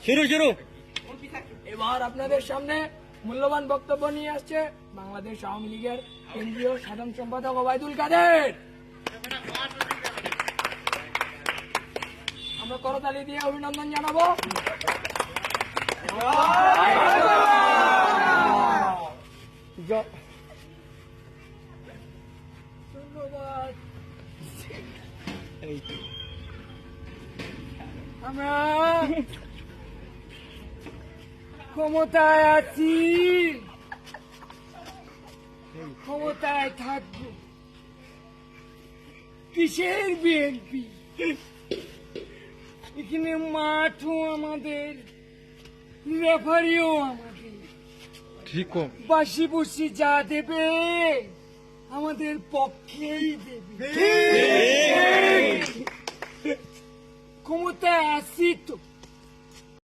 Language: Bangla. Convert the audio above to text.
শুরু শুরু। এবার আপনাদের সামনে মূল্যবান বক্তব্য নিয়ে আসছে বাংলাদেশ আওয়ামী লীগের কেন্দ্রীয় সাধারণ সম্পাদক ওবায়দুল কাদের। আমরা করতালি দিয়ে অভিনন্দন জানাবো। ধন্যবাদ। আমরা ক্ষমতায় আছি, ক্ষমতায় থাকবো। কিসের বিএনপি? এখানে মাঠও আমাদের, রেফারিও আমাদের। ঠিক বাসি বুসি যা দেবে আমাদের পক্ষেই দেবে। ক্ষমতায় আছি তো